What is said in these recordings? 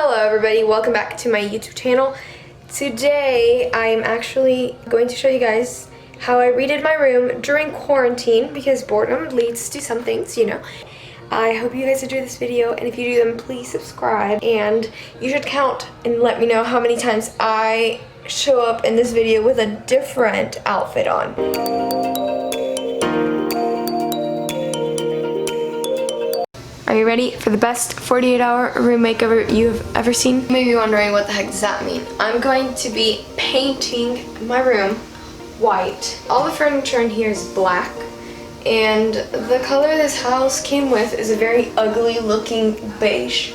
Hello everybody, welcome back to my YouTube channel. Today I'm actually going to show you guys how I redid my room during quarantine because boredom leads to some things, you know. I hope you guys enjoy this video, and if you do, then please subscribe, and you should count and let me know how many times I show up in this video with a different outfit on. Are you ready for the best 48-hour room makeover you have ever seen? You may be wondering, what the heck does that mean? I'm going to be painting my room white. All the furniture in here is black, and the color this house came with is a very ugly looking beige.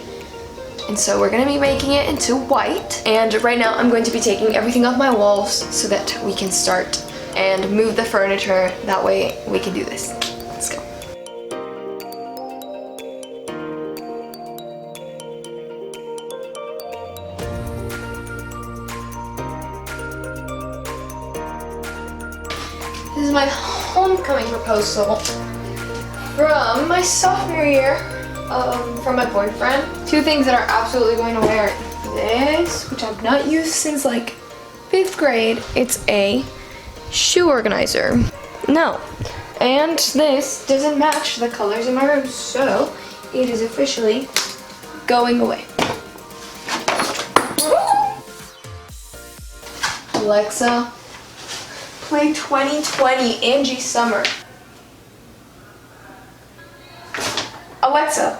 And so we're gonna be making it into white. And right now I'm going to be taking everything off my walls so that we can start and move the furniture. That way we can do this. Let's go. This is my homecoming proposal from my sophomore year, from my boyfriend. Two things that are absolutely going to wear. This, which I've not used since like 5th grade. It's a shoe organizer. No. And this doesn't match the colors in my room, so it is officially going away. Alexa, play 2020 Angie Summer. Alexa,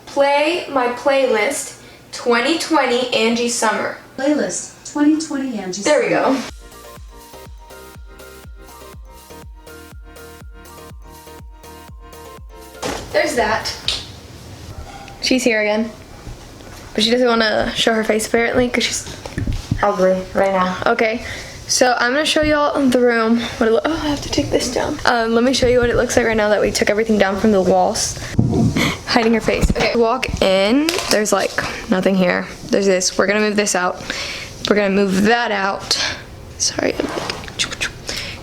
play my playlist 2020 Angie Summer. Playlist 2020 Angie Summer. There we go. There's that. She's here again. But she doesn't want to show her face apparently because she's ugly right now. Okay. So I'm gonna show y'all the room. Oh, I have to take this down. Let me show you what it looks like right now that we took everything down from the walls. Hiding her face. Okay, walk in. There's like nothing here. There's this. We're gonna move this out. We're gonna move that out. Sorry.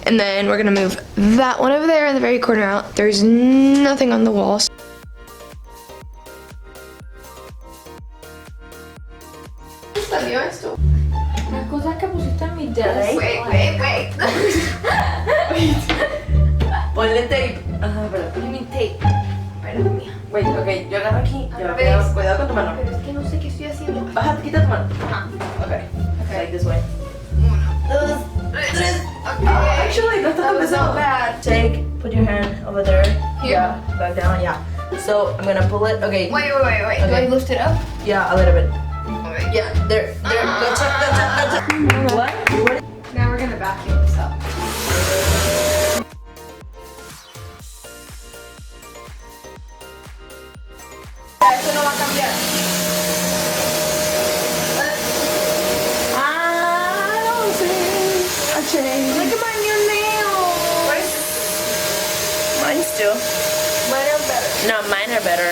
And then we're gonna move that one over there in the very corner out. There's nothing on the walls. Las cosas que pusiste en mi desk. Wait. Ponle tape. Ajá, pero ponle mi tape. Espérate, mía. Wait, ok, yo agarro aquí. Cuidado con tu mano. Pero es que no sé qué estoy haciendo. Baja, quita tu mano. Ajá. Okay. Like this way. 1, 2, 3. Okay. Actually, that's That was not bad. Take, put your hand over there. Here. Yeah, back down, yeah. So, I'm gonna pull it. Okay. Wait. Okay. Do I lift it up? Yeah, a little bit. Okay. Yeah, there. Gotcha. What? Now we're gonna vacuum this up. Eso no va a cambiar. I don't see a change. Look at my new nails. Mine's too. Mine are better. No, mine are better.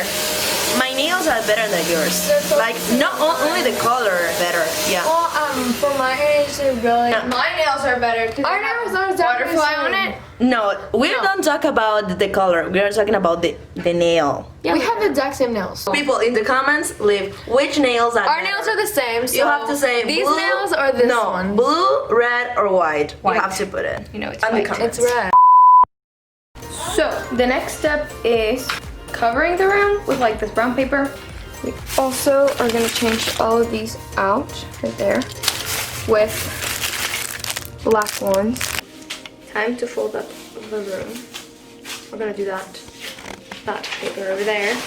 My nails are better than yours. They're so Like, not only the color better. Yeah. Well, for my nails are really. No. My nails are better. Our nails are butterfly on it. No, we don't talk about the color. We are talking about the nail. Yeah, we have the exact same nails. People in the comments leave which nails are Our better. nails are the same. So You have to say these blue, nails or this no, one. blue, red, or white. White. You have to put it. You know it's on the white. comments. It's red. So the next step is covering the room with like this brown paper. We also are gonna change all of these out right there with black ones. Time to fold up the room. We're gonna do that paper over there.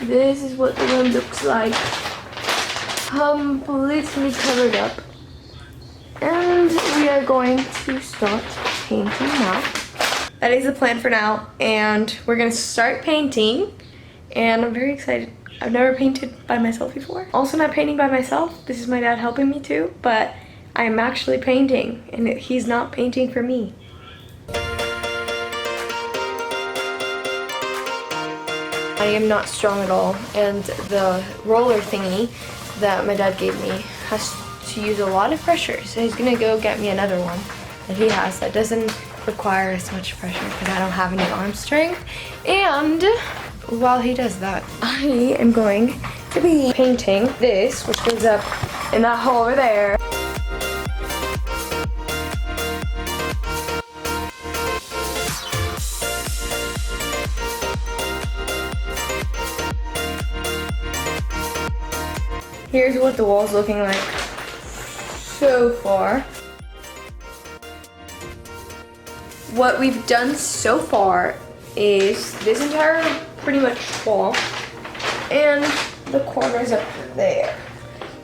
This is what the room looks like, completely covered up. And we are going to start painting now. That is the plan for now, and we're gonna start painting, and I'm very excited. I've never painted by myself before. Also not painting by myself. This is my dad helping me too, but I'm actually painting, and he's not painting for me. I am not strong at all, and the roller thingy that my dad gave me has to use a lot of pressure, so he's gonna go get me another one that he has that doesn't require as much pressure because I don't have any arm strength. And while he does that, I am going to be painting this, which goes up in that hole over there. Here's what the wall's looking like so far. What we've done so far is this entire pretty much wall and the corners up there.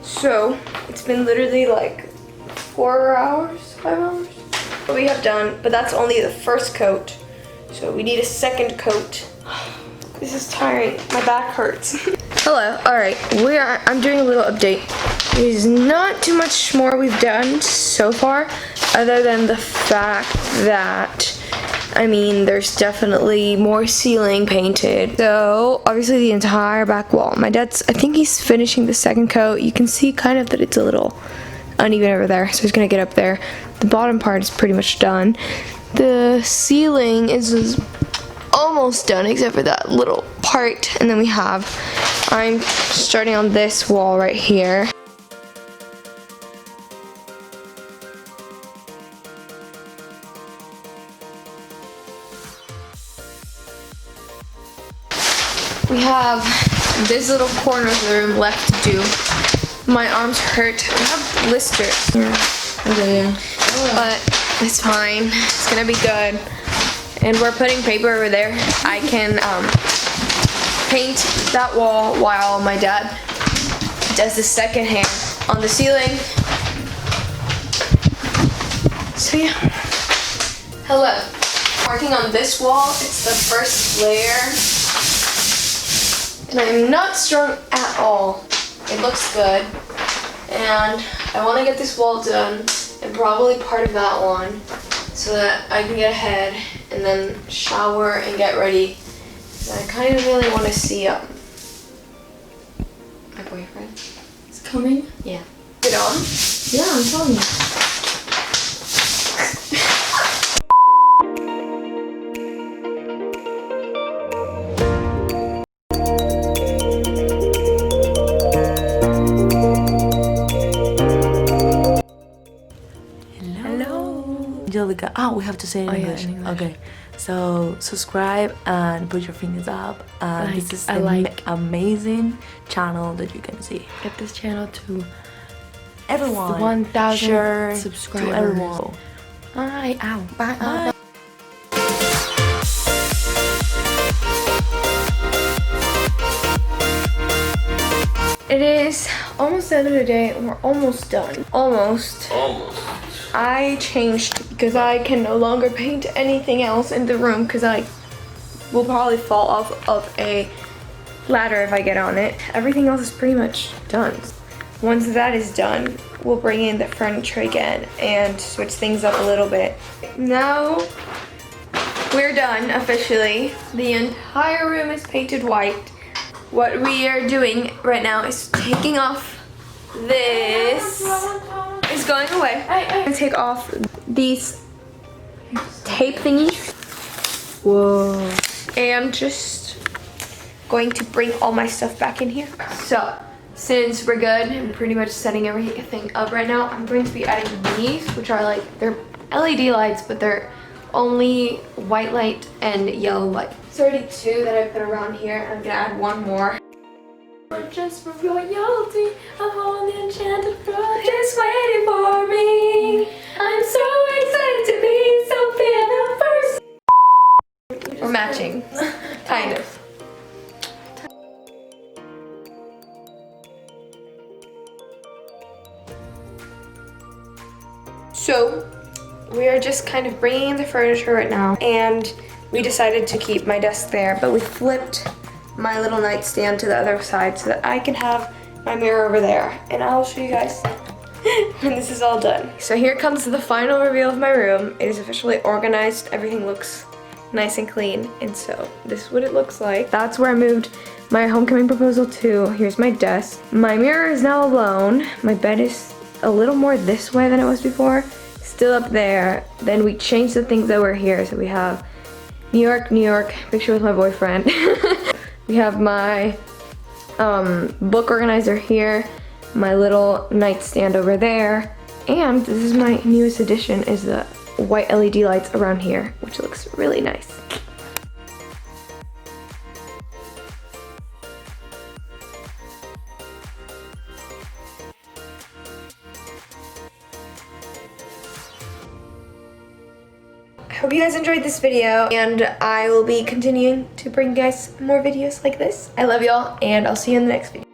So it's been literally like 4 hours, 5 hours. What we have done, but that's only the first coat. So we need a second coat. This is tiring, my back hurts. Hello, all right, I'm doing a little update. There's not too much more we've done so far, other than the fact that, I mean, there's definitely more ceiling painted. So, obviously the entire back wall. My dad's, I think he's finishing the second coat. You can see kind of that it's a little uneven over there, so he's gonna get up there. The bottom part is pretty much done. The ceiling is almost done except for that little part, and then I'm starting on this wall right here. We have this little corner of the room left to do. My arms hurt. I have blisters. But it's fine. It's gonna be good. And we're putting paper over there. I can paint that wall while my dad does the second hand on the ceiling. So yeah. Hello. Working on this wall. It's the first layer. And I'm not strong at all. It looks good. And I want to get this wall done and probably part of that one so that I can get ahead and then shower and get ready. And I kind of really want to see my boyfriend. It's coming? Yeah. Get on? Yeah, I'm telling you. Angelica, we have to say it in English. Yeah, in English. Okay, so subscribe and put your fingers up. And this is an amazing channel that you can see. Get this channel to Everyone, 1,000 share subscribers. to everyone. Bye. Ow. Bye. Bye. It is almost the end of the day and we're almost done. Almost. I changed because I can no longer paint anything else in the room because I will probably fall off of a ladder if I get on it. Everything else is pretty much done. Once that is done, we'll bring in the furniture again and switch things up a little bit. Now we're done officially. The entire room is painted white. What we are doing right now is taking off this. It's going away. I'm gonna take off these tape thingies. Whoa. And just going to bring all my stuff back in here. So, since we're good and pretty much setting everything up right now, I'm going to be adding these, which are like, they're LED lights, but they're only white light and yellow light. There's already 2 that I put around here. I'm gonna add 1 more. Just for royalty, I'm on the enchanted road, just waiting for me. I'm so excited to be Sophia the first. We're matching, kind of. So, we are just kind of bringing in the furniture right now, and we decided to keep my desk there, but we flipped my little nightstand to the other side so that I can have my mirror over there, and I'll show you guys when this is all done. So here comes the final reveal of my room. It is officially organized. Everything looks nice and clean. And so this is what it looks like. That's where I moved my homecoming proposal to. Here's my desk. My mirror is now alone. My bed is a little more this way than it was before. Still up there. Then we changed the things that were here. So we have New York, picture with my boyfriend. We have my book organizer here, my little nightstand over there, and this is my newest addition, is the white LED lights around here, which looks really nice. I hope you guys enjoyed this video, and I will be continuing to bring you guys more videos like this. I love y'all, and I'll see you in the next video.